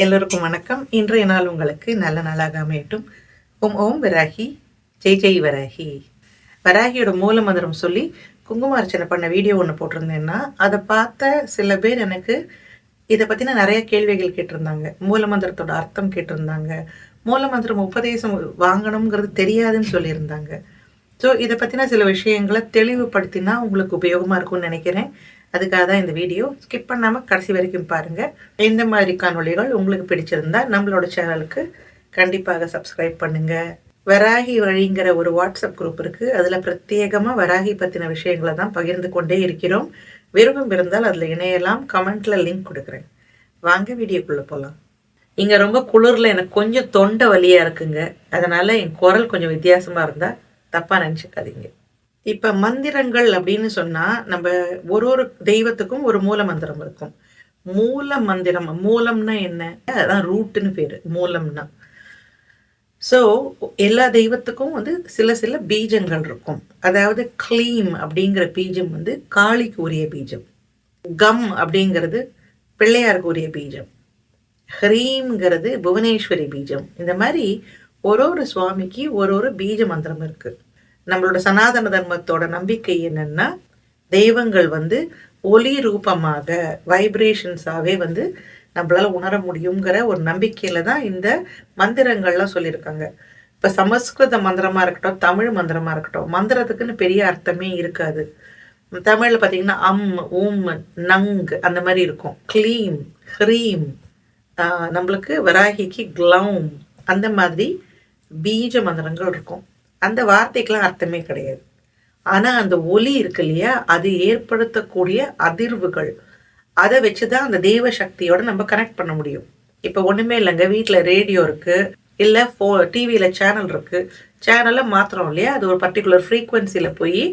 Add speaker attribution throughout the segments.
Speaker 1: எல்லோருக்கும் வணக்கம். இன்றைய நாள் உங்களுக்கு நல்ல நாளாக அமையட்டும். ஓம் ஓம் வராகி, ஜெய் ஜெய் வராகி. வராகியோட மூல மந்திரம் சொல்லி குங்குமார்ச்சனை பண்ண வீடியோ ஒன்று போட்டிருந்தேன்னா அதை பார்த்த சில பேர் எனக்கு இதை பற்றின நிறைய கேள்விகள் கேட்டிருந்தாங்க. மூல மந்திரத்தோட அர்த்தம் கேட்டிருந்தாங்க. மூல மந்திரம் உபதேசம் வாங்கணுங்கிறது தெரியாதுன்னு சொல்லியிருந்தாங்க. ஸோ இதை பற்றின சில விஷயங்களை தெளிவுபடுத்தினா உங்களுக்கு உபயோகமாக இருக்கும்னு நினைக்கிறேன். அதுக்காக தான் இந்த வீடியோ. ஸ்கிப் பண்ணாமல் கடைசி வரைக்கும் பாருங்கள். இந்த மாதிரி காணொலிகள் உங்களுக்கு பிடிச்சிருந்தா நம்மளோட சேனலுக்கு கண்டிப்பாக சப்ஸ்கிரைப் பண்ணுங்கள். வராகி வழிங்கிற ஒரு வாட்ஸ்அப் குரூப் இருக்குது. அதில் பிரத்யேகமாக வராகி பற்றின விஷயங்களை தான் பகிர்ந்து கொண்டே இருக்கிறோம். விருப்பம் இருந்தால் அதில் இணையலாம். கமெண்ட்டில் லிங்க் கொடுக்குறேன். வாங்க வீடியோக்குள்ளே போகலாம். இங்கே ரொம்ப குளிரில் எனக்கு கொஞ்சம் தொண்டை வலியாக இருக்குங்க. அதனால் என் குரல் கொஞ்சம் வித்தியாசமாக இருந்தால் தப்பாக நினச்சிக்காதீங்க. இப்போ மந்திரங்கள் அப்படின்னு சொன்னால் நம்ம ஒரு தெய்வத்துக்கும் ஒரு மூல மந்திரம் இருக்கும். மூல மந்திரம், மூலம்னா என்ன? அதான் ரூட்டுன்னு பேர் மூலம்னா. ஸோ எல்லா தெய்வத்துக்கும் சில பீஜங்கள் இருக்கும். அதாவது க்ளீம் அப்படிங்கிற பீஜம் காளிக்கு உரிய பீஜம். கம் அப்படிங்கிறது பிள்ளையாருக்கு உரிய பீஜம். ஹ்ரீம்ங்கிறது புவனேஸ்வரி பீஜம். இந்த மாதிரி ஒரு சுவாமிக்கு ஒரு பீஜ மந்திரம் இருக்குது. நம்மளோட சனாதன தர்மத்தோட நம்பிக்கை என்னன்னா, தெய்வங்கள் ஒலி ரூபமாக வைப்ரேஷன்ஸாகவே நம்மளால உணர முடியுங்கிற ஒரு நம்பிக்கையில தான் இந்த மந்திரங்கள்லாம் சொல்லியிருக்காங்க. இப்போ சமஸ்கிருத மந்திரமா இருக்கட்டும், தமிழ் மந்திரமா இருக்கட்டும், மந்திரத்துக்குன்னு பெரிய அர்த்தமே இருக்காது. தமிழில் பார்த்தீங்கன்னா உம், நங் அந்த மாதிரி இருக்கும். க்ளீம், ஹ்ரீம், நம்மளுக்கு வராகிக்கு க்ளௌம், அந்த மாதிரி பீஜ மந்திரங்கள் இருக்கும். அந்த வார்த்தைக்கெல்லாம் அர்த்தமே கிடையாது. ஆனால் அந்த ஒலி இருக்கு இல்லையா, அது ஏற்படுத்தக்கூடிய அதிர்வுகள், அதை வச்சுதான் அந்த தெய்வ சக்தியோட நம்ம கனெக்ட் பண்ண முடியும். இப்போ ஒன்றுமே இல்லைங்க, வீட்டில் ரேடியோ இருக்குது, இல்லை டிவியில் சேனல் இருக்குது. சேனலை மாத்திரம் இல்லையா, அது ஒரு பர்டிகுலர் ஃப்ரீக்குவென்சியில் போய்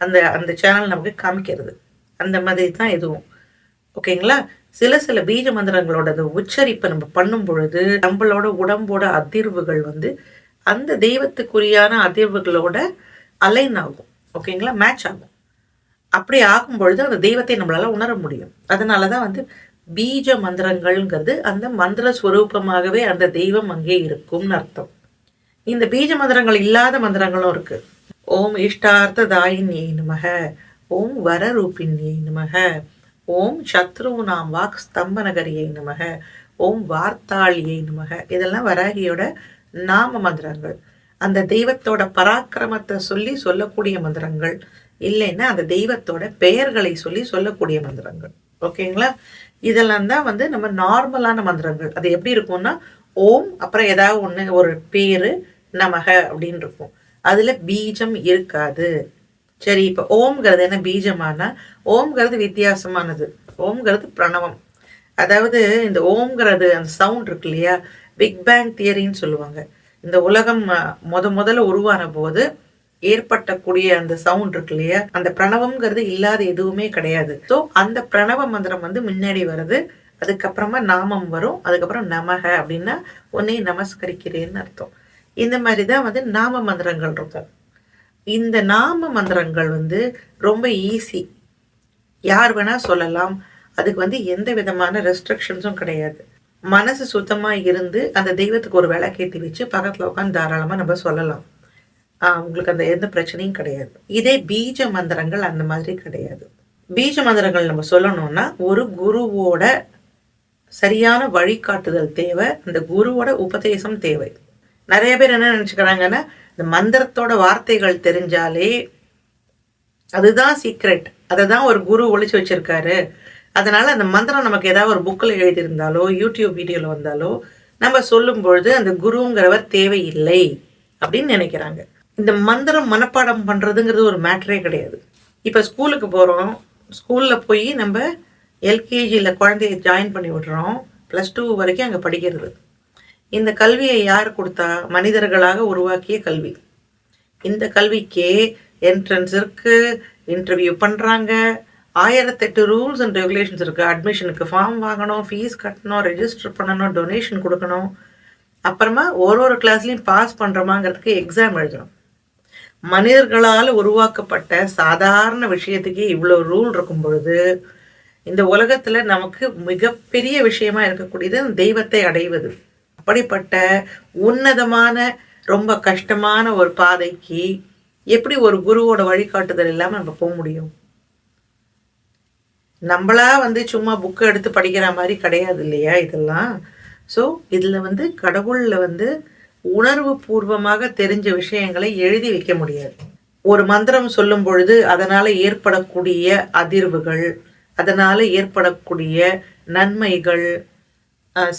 Speaker 1: அந்த அந்த சேனல் நமக்கு காமிக்கிறது. அந்த மாதிரி தான் எதுவும். ஓகேங்களா? சில பீஜ மந்திரங்களோட உச்சரிப்பை நம்ம பண்ணும் பொழுது நம்மளோட உடம்போட அதிர்வுகள் அந்த தெய்வத்துக்குரியான அதிர்வுகளோட அலைன் ஆகும். ஓகேங்களா? மேட்ச் ஆகும். அப்படி ஆகும் பொழுது அந்த தெய்வத்தை நம்மளால உணர முடியும். அதனாலதான் பீஜ மந்திரங்கள்ங்கிறது அந்த மந்திர ஸ்வரூபமாகவே அந்த தெய்வம் அங்கே இருக்கும்னு அர்த்தம். இந்த பீஜ மந்திரங்கள் இல்லாத மந்திரங்களும் இருக்கு. ஓம் இஷ்டார்த்த தாயின்யை நமக, ஓம் வரரூபின்யை நமக, ஓம் சத்ருநாம் வாக் ஸ்தம்பனகரியை நமக, ஓம் வார்த்தாளியை நமக. இதெல்லாம் வராகியோட நாம மந்திரங்கள். அந்த தெய்வத்தோட பராக்கிரமத்தை சொல்லக்கூடிய மந்திரங்கள், இல்லைன்னா அந்த தெய்வத்தோட பெயர்களை சொல்லக்கூடிய மந்திரங்கள். ஓகேங்களா? இதெல்லாம் தான் நம்ம நார்மலான மந்திரங்கள். அது எப்படி இருக்கும்னா, ஓம் அப்புறம் ஏதாவது ஒன்று ஒரு பேரு நமக அப்படின்னு இருக்கும். அதுல பீஜம் இருக்காது. சரி, இப்போ ஓம்ங்கிறது என்ன பீஜமானா, ஓம்ங்கிறது வித்தியாசமானது. ஓம்ங்கிறது பிரணவம். அதாவது இந்த ஓம்ங்கிறது அந்த சவுண்ட் இருக்கு இல்லையா, பிக் பேங் தியரின்னு சொல்லுவாங்க. இந்த உலகம் முதல்ல உருவான போது ஏற்பட்டக்கூடிய அந்த சவுண்ட் இருக்கு இல்லையா, அந்த பிரணவம்ங்கிறது இல்லாத எதுவுமே கிடையாது. ஸோ அந்த பிரணவ மந்திரம் முன்னாடி வருது. அதுக்கப்புறமா நாமம் வரும். அதுக்கப்புறம் நமக அப்படின்னா உன்னை நமஸ்கரிக்கிறேன்னு அர்த்தம். இந்த மாதிரி தான் நாம மந்திரங்கள் இருக்கும். இந்த நாம மந்திரங்கள் ரொம்ப ஈஸி. யார் வேணா சொல்லலாம். அதுக்கு எந்த விதமான ரெஸ்ட்ரிக்ஷன்ஸும் கிடையாது. மனசு சுத்தமா இருந்து அந்த தெய்வத்துக்கு ஒரு விளக்கேற்றி வச்சு பக்கத்துல உட்காந்து தாராளமா நம்ம சொல்லலாம். உங்களுக்கு அந்த எந்த பிரச்சனையும் கிடையாது. இதே பீஜ மந்திரங்கள் அந்த மாதிரி கிடையாது. பீஜ மந்திரங்கள் நம்ம சொல்லணும்னா ஒரு குருவோட சரியான வழிகாட்டுதல் தேவை. அந்த குருவோட உபதேசம் தேவை. நிறைய பேர் என்ன நினைச்சுக்கிறாங்கன்னா, இந்த மந்திரத்தோட வார்த்தைகள் தெரிஞ்சாலே அதுதான் சீக்ரெட், அதை தான் ஒரு குரு ஒழிச்சு வச்சிருக்காரு, அதனால அந்த மந்திரம் நமக்கு ஏதாவது ஒரு புக்கில் எழுதியிருந்தாலோ யூடியூப் வீடியோவில் வந்தாலோ நம்ம சொல்லும் பொழுது அந்த குருங்கிறவர் தேவையில்லை அப்படின்னு நினைக்கிறாங்க. இந்த மந்திரம் மனப்பாடம் பண்ணுறதுங்கிறது ஒரு மேட்டரே கிடையாது. இப்போ ஸ்கூலுக்கு போகிறோம். ஸ்கூலில் போய் நம்ம எல்கேஜியில் குழந்தைய ஜாயின் பண்ணி விடுறோம். +2 வரைக்கும் அங்கே படிக்கிறது. இந்த கல்வியை யார் கொடுத்தா? மனிதர்களாக உருவாக்கிய கல்வி. இந்த கல்விக்கே என்ட்ரன்ஸ் இருக்கு, இன்டர்வியூ பண்ணுறாங்க, 1008 ரூல்ஸ் அண்ட் ரெகுலேஷன்ஸ் இருக்குது. அட்மிஷனுக்கு ஃபார்ம் வாங்கணும், ஃபீஸ் கட்டணும், ரெஜிஸ்டர் பண்ணணும், டொனேஷன் கொடுக்கணும். அப்புறமா ஒரு கிளாஸ்லையும் பாஸ் பண்ணுறோமாங்கிறதுக்கு எக்ஸாம் எழுதணும். மனிதர்களால் உருவாக்கப்பட்ட சாதாரண விஷயத்துக்கே இவ்வளோ ரூல் இருக்கும் பொழுது இந்த உலகத்துல நமக்கு மிகப்பெரிய விஷயமா இருக்கக்கூடியது தெய்வத்தை அடைவது. அப்படிப்பட்ட உன்னதமான ரொம்ப கஷ்டமான ஒரு பாதைக்கு எப்படி ஒரு குருவோட வழிகாட்டுதல் இல்லாம நம்ம போக முடியும்? நம்மளா சும்மா புக்கு எடுத்து படிக்கிற மாதிரி கிடையாது இல்லையா இதெல்லாம். ஸோ இதுல கடவுள்ல உணர்வு பூர்வமாக தெரிஞ்ச விஷயங்களை எழுதி வைக்க முடியாது. ஒரு மந்திரம் சொல்லும் பொழுது அதனால ஏற்படக்கூடிய அதிர்வுகள், அதனால ஏற்படக்கூடிய நன்மைகள்,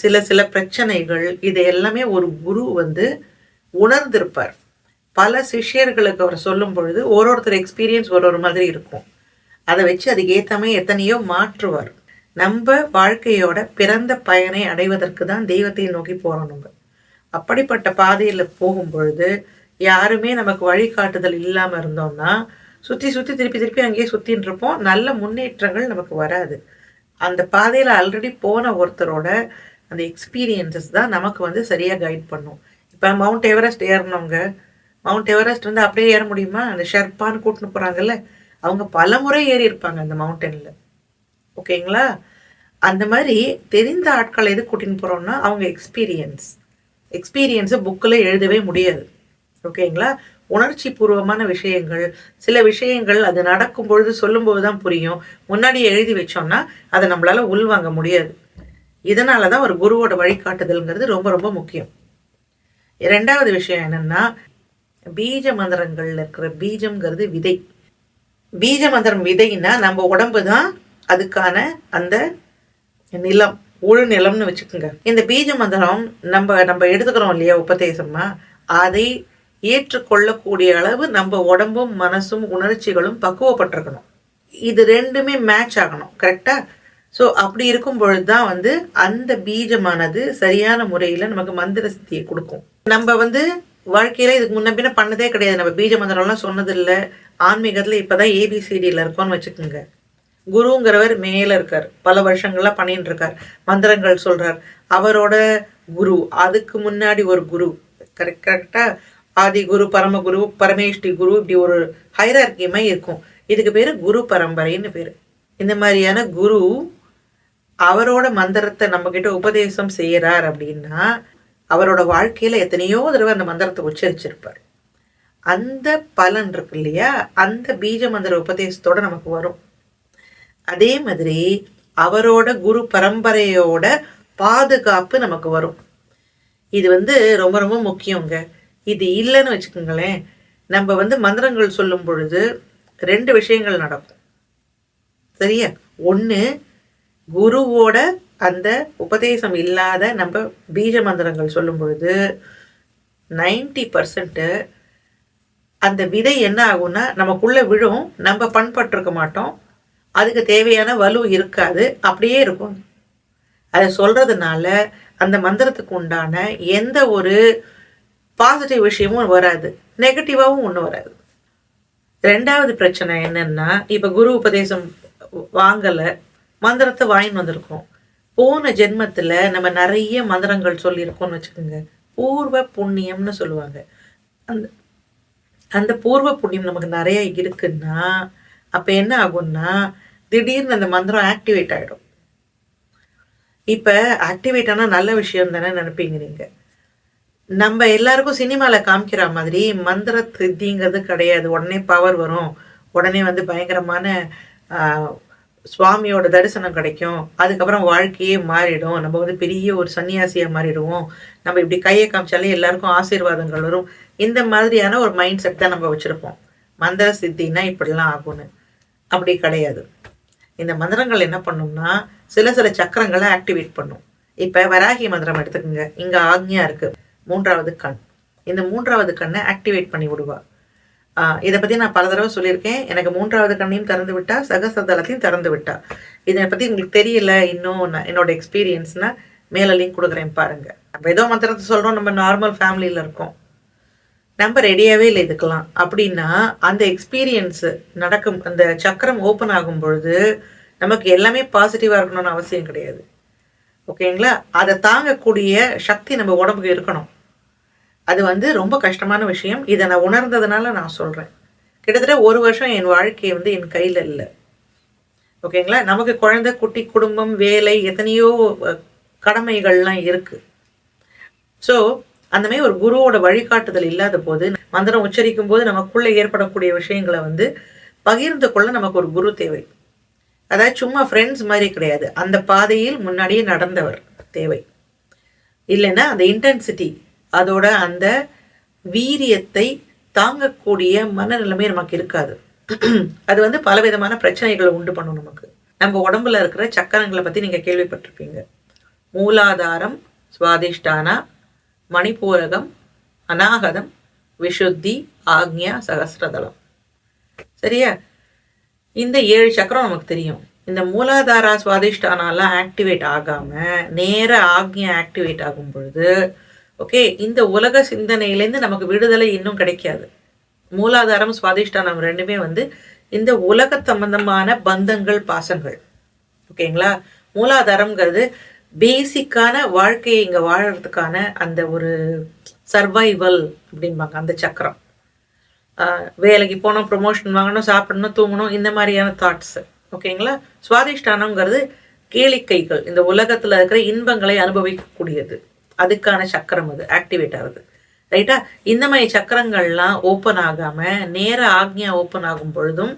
Speaker 1: சில சில பிரச்சனைகள், இது எல்லாமே ஒரு குரு உணர்ந்திருப்பார். பல சிஷ்யர்களுக்கு அவர் சொல்லும் பொழுது ஒருத்தர் எக்ஸ்பீரியன்ஸ் ஒரு மாதிரி இருக்கும். அதை வச்சு அதுக்கு ஏத்தமே எத்தனையோ மாற்றுவார். நம்ம வாழ்க்கையோட பிறந்த பயனை அடைவதற்கு தான் தெய்வத்தை நோக்கி போறோம். நம்ம அப்படிப்பட்ட பாதையில போகும் பொழுது யாருமே நமக்கு வழிகாட்டுதல் இல்லாம இருந்தோம்னா சுத்தி சுத்தி திருப்பி திருப்பி அங்கேயே சுத்தின்னு இருப்போம். நல்ல முன்னேற்றங்கள் நமக்கு வராது. அந்த பாதையில ஆல்ரெடி போன ஒருத்தரோட அந்த எக்ஸ்பீரியன்சஸ் தான் நமக்கு சரியா கைட் பண்ணும். இப்ப மவுண்ட் எவரெஸ்ட் ஏறினவங்க, மவுண்ட் எவரெஸ்ட் அப்படியே ஏற முடியுமா? அந்த ஷெர்பான்னு கூட்டின்னு போறாங்கல்ல, அவங்க பல முறை ஏறி இருப்பாங்க அந்த மவுண்டன்ல. ஓகேங்களா? அந்த மாதிரி தெரிந்த ஆட்கள் எது கூட்டின்னு போறோம்னா அவங்க எக்ஸ்பீரியன்ஸை புக்கில் எழுதவே முடியாது. ஓகேங்களா? உணர்ச்சி பூர்வமான விஷயங்கள், சில விஷயங்கள் அது நடக்கும் பொழுது சொல்லும்போது தான் புரியும். முன்னாடி எழுதி வச்சோம்னா அதை நம்மளால உள்வாங்க முடியாது. இதனாலதான் ஒரு குருவோட வழிகாட்டுதல்ங்கிறது ரொம்ப ரொம்ப முக்கியம். இரண்டாவது விஷயம் என்னன்னா, பீஜ மந்திரங்கள்ல இருக்கிற பீஜம்ங்கிறது விதை. பீஜ மந்திரம் விதைன்னா நம்ம உடம்பு தான் அதுக்கான அந்த நிலம், உழு நிலம்னு வச்சுக்கோங்க. இந்த பீஜ மந்திரம் நம்ம எடுத்துக்கிறோம் இல்லையா உபதேசமா, அதை ஏற்றுக்கொள்ளக்கூடிய அளவு நம்ம உடம்பும் மனசும் உணர்ச்சிகளும் பக்குவப்பட்டிருக்கணும். இது ரெண்டுமே மேட்ச் ஆகணும். கரெக்டா? ஸோ அப்படி இருக்கும் பொழுதுதான் அந்த பீஜமானது சரியான முறையில நமக்கு மந்திர சித்தியை கொடுக்கும். நம்ம வாழ்க்கையில இதுக்கு முன்ன பின்ன பண்ணதே கிடையாது. நம்ம பீஜ மந்திரம்லாம் சொன்னது இல்லை. ஆன்மீகத்துல இப்பதான் ஏபிசிடியில் இருக்கோம்னு வச்சுக்கோங்க. குருங்கிறவர் மேல இருக்கார், பல வருஷங்களா பண்ணிட்டு இருக்கார், மந்திரங்கள் சொல்றார். அவரோட குரு, அதுக்கு முன்னாடி ஒரு குரு, கரெக்டா ஆதி குரு, பரமகுரு, பரமேஷ்டி குரு, இப்படி ஒரு ஹைரார்கியமா இருக்கும். இதுக்கு பேரு குரு பரம்பரைன்னு பேரு. இந்த மாதிரியான குரு அவரோட மந்திரத்தை நம்ம கிட்ட உபதேசம் செய்யறார் அப்படின்னா அவரோட வாழ்க்கையில எத்தனையோ தடவை அந்த மந்திரத்தை உச்சரிச்சிருப்பார். அந்த பலன் இருக்கு இல்லையா, அந்த பீஜ மந்திர உபதேசத்தோட நமக்கு வரும். அதே மாதிரி அவரோட குரு பரம்பரையோட பாதுகாப்பு நமக்கு வரும். இது ரொம்ப ரொம்ப முக்கியங்க. இது இல்லைன்னு வச்சுக்கோங்களேன், நம்ம மந்திரங்கள் சொல்லும் பொழுது ரெண்டு விஷயங்கள் நடக்கும். சரியா? ஒண்ணு, குருவோட அந்த உபதேசம் இல்லாத நம்ம பீஜ மந்திரங்கள் சொல்லும் பொழுது 90% அந்த விதை என்ன ஆகும்னா நமக்குள்ள விழும், நம்ம பண்பட்டிருக்க மாட்டோம், அதுக்கு தேவையான வலு இருக்காது, அப்படியே இருக்கும். அதை சொல்றதுனால அந்த மந்திரத்துக்கு உண்டான எந்த ஒரு பாசிட்டிவ் விஷயமும் வராது, நெகட்டிவாவும் ஒன்றும் வராது. ரெண்டாவது பிரச்சனை என்னன்னா, இப்ப குரு உபதேசம் வாங்கல, மந்திரத்தை வாங்கின்னு வந்திருக்கோம். போன ஜென்மத்துல நம்ம நிறைய மந்திரங்கள் சொல்லியிருக்கோம்னு வச்சுக்கோங்க. பூர்வ புண்ணியம்னு சொல்லுவாங்க. அந்த அந்த பூர்வ புண்ணியம் நமக்கு நிறைய இருக்குன்னா அப்ப என்ன ஆகும்னா திடீர்னு அந்த மந்திரம் ஆக்டிவேட் ஆயிடும். இப்ப ஆக்டிவேட் ஆனா நல்ல விஷயம் தானே நினைப்பீங்க நீங்க. நம்ம எல்லாருக்கும் சினிமால காமிக்கிற மாதிரி மந்திர சித்திங்கிறது கிடையாது. உடனே பவர் வரும், உடனே பயங்கரமான சுவாமியோட தரிசனம் கிடைக்கும், அதுக்கப்புறம் வாழ்க்கையே மாறிடும், நம்ம பெரிய ஒரு சன்னியாசியா மாறிடுவோம், நம்ம இப்படி கையை காமிச்சாலே எல்லாருக்கும் ஆசீர்வாதங்கள் வரும். இந்த மாதிரியான ஒரு மைண்ட் செட் தான் நம்ம வச்சிருப்போம். மந்திர சித்தின்னா இப்படிலாம் ஆகும்னு. அப்படி கிடையாது. இந்த மந்திரங்கள் என்ன பண்ணும்னா சில சில சக்கரங்களை ஆக்டிவேட் பண்ணும். இப்ப வராகி மந்திரம் எடுத்துக்கோங்க. இங்க ஆக்ஞா இருக்கு, மூன்றாவது கண். இந்த மூன்றாவது கண்ணை ஆக்டிவேட் பண்ணி விடுவா. இதை பத்தி நான் பல தடவை சொல்லியிருக்கேன். எனக்கு மூன்றாவது கண்ணையும் திறந்து விட்டா, சகசதலத்தையும் திறந்து விட்டா. இதை பத்தி உங்களுக்கு தெரியல இன்னும், என்னோட எக்ஸ்பீரியன்ஸ்னா மேல லிங்க் கொடுக்குறேன் பாருங்க. நம்ம ஏதோ மந்திரத்தை சொல்றோம், நம்ம நார்மல் ஃபேமிலியில இருக்கோம், நம்ம ரெடியாவே இல்லை இதுக்கெல்லாம் அப்படின்னா அந்த எக்ஸ்பீரியன்ஸ் நடக்கும். அந்த சக்கரம் ஓப்பன் ஆகும் பொழுது நமக்கு எல்லாமே பாசிட்டிவா இருக்கணும்னு அவசியம் கிடையாது. ஓகேங்களா? அதை தாங்கக்கூடிய சக்தி நம்ம உடம்புக்கு இருக்கணும். அது ரொம்ப கஷ்டமான விஷயம். இதை நான் உணர்ந்ததுனால நான் சொல்றேன். கிட்டத்தட்ட 1 வருஷம் என் வாழ்க்கை என் கையில இல்லை. ஓகேங்களா? நமக்கு குழந்தை, குட்டி, குடும்பம், வேலை, எத்தனையோ கடமைகள்லாம் இருக்கு. ஸோ அந்த மாதிரி ஒரு குருவோட வழிகாட்டுதல் இல்லாத போது மந்திரம் உச்சரிக்கும் போது நமக்குள்ள ஏற்படக்கூடிய விஷயங்களை வந்து பகிர்ந்து கொள்ள நமக்கு ஒரு குரு தேவை. அதாவது சும்மா ஃப்ரெண்ட்ஸ் மாதிரி கிடையாது, அந்த பாதையில் முன்னாடியே நடந்தவர் தேவை. இல்லைன்னா அந்த இன்டென்சிட்டி, அதோட அந்த வீரியத்தை தாங்கக்கூடிய மனநிலைமை நமக்கு இருக்காது. அது வந்து பலவிதமான பிரச்சனைகளை உண்டு பண்ணும் நமக்கு. நம்ம உடம்புல இருக்கிற சக்கரங்களை பற்றி நீங்கள் கேள்விப்பட்டிருப்பீங்க. மூலாதாரம், சுவாதிஷ்டானா, மணிப்பூரகம், அநாகதம், விஷுத்தி, ஆக்ஞா, சகஸ்ரதலம். சரியா? இந்த 7 சக்கரம் நமக்கு தெரியும். இந்த மூலாதாரா சுவாதிஷ்டானாலாம் ஆக்டிவேட் ஆகாமல் நேர ஆக்ஞா ஆக்டிவேட் ஆகும் பொழுது ஓகே, இந்த உலக சிந்தனையிலேருந்து நமக்கு விடுதலை இன்னும் கிடைக்காது. மூலாதாரம், சுவாதிஷ்டானம் ரெண்டுமே வந்து இந்த உலக சம்பந்தமான பந்தங்கள், பாசங்கள். ஓகேங்களா? மூலாதாரம்ங்கிறது பேசிக்கான வாழ்க்கையை இங்கே வாழறதுக்கான அந்த ஒரு சர்வைவல் அப்படிம்பாங்க. அந்த சக்கரம், வேலைக்கு போகணும், ப்ரொமோஷன் வாங்கணும், சாப்பிடணும், தூங்கணும், இந்த மாதிரியான தாட்ஸு. ஓகேங்களா? சுவாதிஷ்டானம்ங்கிறது கேளிக்கைகள், இந்த உலகத்தில் இருக்கிற இன்பங்களை அனுபவிக்கக்கூடியது. அதுக்கான சக்கரம் அது ஆக்டிவேட் ஆகுது. ரைட்டா? இந்த மாதிரி சக்கரங்கள்லாம் ஓப்பன் ஆகாமல் நேர ஆக்ஞா ஓப்பன் ஆகும் பொழுதும்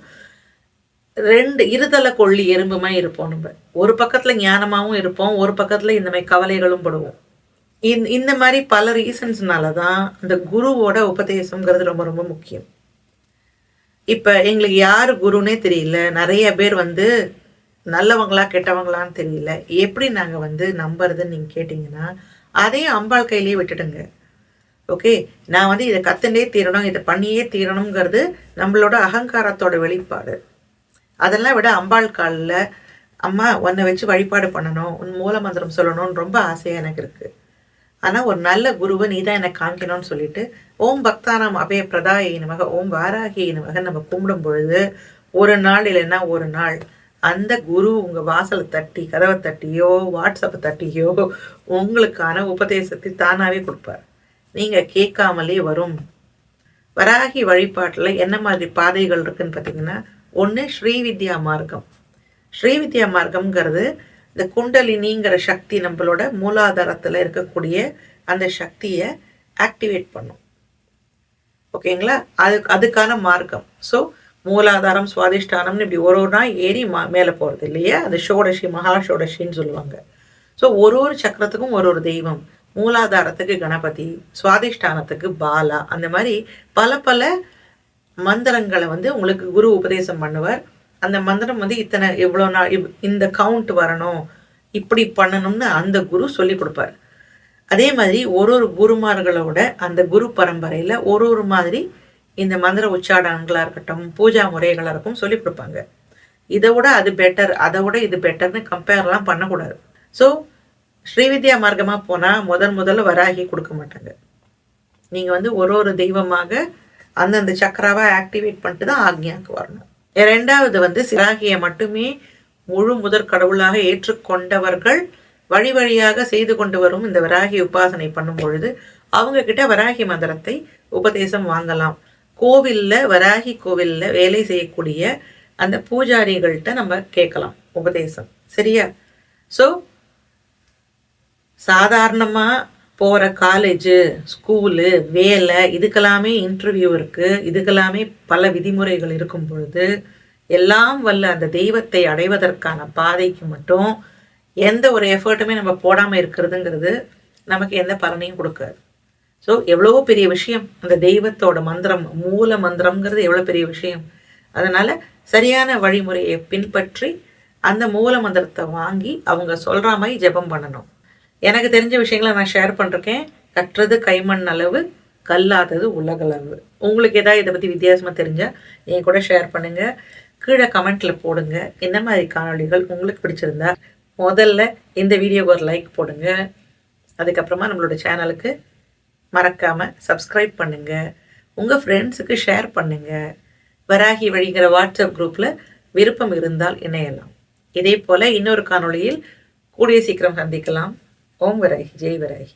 Speaker 1: இருதலை கொள்ளி எறும்புமா இருப்போம். நம்ம ஒரு பக்கத்தில் ஞானமாகவும் இருப்போம், ஒரு பக்கத்தில் இந்த மாதிரி கவலைகளும் படுவோம். இந்த மாதிரி பல ரீசன்ஸ்னால தான் அந்த குருவோட உபதேசம்ங்கிறது ரொம்ப ரொம்ப முக்கியம். இப்போ எங்களுக்கு யார் குருன்னே தெரியல, நிறைய பேர் வந்து நல்லவங்களா கெட்டவங்களான்னு தெரியல, எப்படி நாங்கள் வந்து நம்புறதுன்னு நீங்கள் கேட்டிங்கன்னா அதையும் அம்பாள் கையிலேயே விட்டுடுங்க. ஓகே, நான் வந்து இதை கற்றுண்டே தீரணும், இதை பண்ணியே தீரணுங்கிறது நம்மளோட அகங்காரத்தோட வெளிப்பாடு. அதெல்லாம் விட அம்பாள் காலில் அம்மா உன்னை வச்சு வழிபாடு பண்ணணும், உன் மூல மந்திரம் சொல்லணும்னு ரொம்ப ஆசையாக எனக்கு இருக்குது. ஆனால் ஒரு நல்ல குருவை நீ தான் எனக்கு காமிக்கணும்னு சொல்லிட்டு ஓம் பக்தானாம் அபய பிரதாயை நமக, ஓம் வாராகி நமக நம்ம கும்பிடும் பொழுது ஒரு நாள் இல்லைன்னா ஒரு நாள் அந்த குரு உங்கள் வாசலை தட்டி, கதவை தட்டியோ வாட்ஸ்அப்பை தட்டியோ உங்களுக்கான உபதேசத்தை தானாகவே கொடுப்பார். நீங்கள் கேட்காமலே வரும். வராகி வழிபாட்டில் என்ன மாதிரி பாதைகள் இருக்குன்னு பார்த்தீங்கன்னா, ஒன்று ஸ்ரீவித்யா மார்க்கம். ஸ்ரீவித்யா மார்க்கம்ங்கிறது இந்த குண்டலினிங்கிற சக்தி நம்மளோட மூலாதாரத்தில் இருக்கக்கூடிய அந்த சக்தியை ஆக்டிவேட் பண்ணும். ஓகேங்களா? அதுக்கான மார்க்கம். ஸோ மூலாதாரம், சுவாதிஷ்டானம்னு இப்படி ஒரு நாள் ஏறி மேலே போகிறது இல்லையா, அது ஷோடசி, மகா ஷோடசின்னு சொல்லுவாங்க. ஸோ ஒரு சக்கரத்துக்கும் ஒரு தெய்வம். மூலாதாரத்துக்கு கணபதி, சுவாதிஷ்டானத்துக்கு பாலா, அந்த மாதிரி பல பல மந்திரங்களை வந்து உங்களுக்கு குரு உபதேசம் பண்ணுவார். அந்த மந்திரம் வந்து இத்தனை எவ்வளோ நாள் இந்த கவுண்ட் வரணும், இப்படி பண்ணணும்னு அந்த குரு சொல்லி கொடுப்பார். அதே மாதிரி ஒரு குருமார்களோட அந்த குரு பரம்பரையில் ஒரு மாதிரி இந்த மந்திர உச்சாடனங்களாக இருக்கட்டும், பூஜா முறைகளாக இருக்கும் சொல்லி கொடுப்பாங்க. இதை விட அது பெட்டர், அதை விட இது பெட்டர்னு கம்பேர்லாம் பண்ணக்கூடாது. ஸோ ஸ்ரீவித்யா மார்க்கமாக போனால் முதல்ல வராகி கொடுக்க மாட்டாங்க. நீங்கள் வந்து ஒரு தெய்வமாக அந்தந்த சக்கராவை ஆக்டிவேட் பண்ணிட்டு தான் ஆக்ஞாவுக்கு வரணும். ரெண்டாவது வந்து சிராகியை மட்டுமே முழு முதற் கடவுளாக ஏற்றுக்கொண்டவர்கள் வழி வழியாக செய்து கொண்டு வரும் இந்த வராகி உபாசனை பண்ணும் பொழுது அவங்க கிட்ட வராகி மந்திரத்தை உபதேசம் வாங்கலாம். கோவிலில், வராகி கோவிலில் வேலை செய்யக்கூடிய அந்த பூஜாரிகள்கிட்ட நம்ம கேட்கலாம் உபதேசம். சரியா? ஸோ சாதாரணமாக போகிற காலேஜு, ஸ்கூலு, வேலை, இதுக்கெல்லாமே இன்டர்வியூ இருக்குது, இதுக்கெல்லாமே பல விதிமுறைகள் இருக்கும் பொழுது எல்லாம் வல்ல அந்த தெய்வத்தை அடைவதற்கான பாதைக்கு மட்டும் எந்த ஒரு எஃபர்ட்டுமே நம்ம போடாமல் இருக்கிறதுங்கிறது நமக்கு எந்த பலனையும் கொடுக்காது. ஸோ எவ்வளோ பெரிய விஷயம் அந்த தெய்வத்தோட மந்திரம், மூல மந்திரம்ங்கிறது எவ்வளோ பெரிய விஷயம். அதனால் சரியான வழிமுறையை பின்பற்றி அந்த மூல மந்திரத்தை வாங்கி அவங்க சொல்கிற மாதிரி ஜெபம் பண்ணணும். எனக்கு தெரிஞ்ச விஷயங்களை நான் ஷேர் பண்ணிருக்கேன். கற்றது கைமண் அளவு, கல்லாதது உலகளவு. உங்களுக்கு ஏதாவது இதை பற்றி வித்தியாசமாக தெரிஞ்சால் என் கூட ஷேர் பண்ணுங்கள், கீழே கமெண்ட்டில் போடுங்க. என்ன மாதிரி காணொலிகள் உங்களுக்கு பிடிச்சிருந்தா முதல்ல இந்த வீடியோக்கு ஒரு லைக் போடுங்க. அதுக்கப்புறமா நம்மளோட சேனலுக்கு மறக்காமல் சப்ஸ்கிரைப் பண்ணுங்கள், உங்கள் ஃப்ரெண்ட்ஸுக்கு ஷேர் பண்ணுங்கள். வராகி வழிங்கிற வாட்ஸ்அப் குரூப்பில் விருப்பம் இருந்தால் இணையலாம். இதே போல் இன்னொரு காணொளியில் கூடிய சீக்கிரம் சந்திக்கலாம். ஓம் வராகி, ஜெய் வராகி.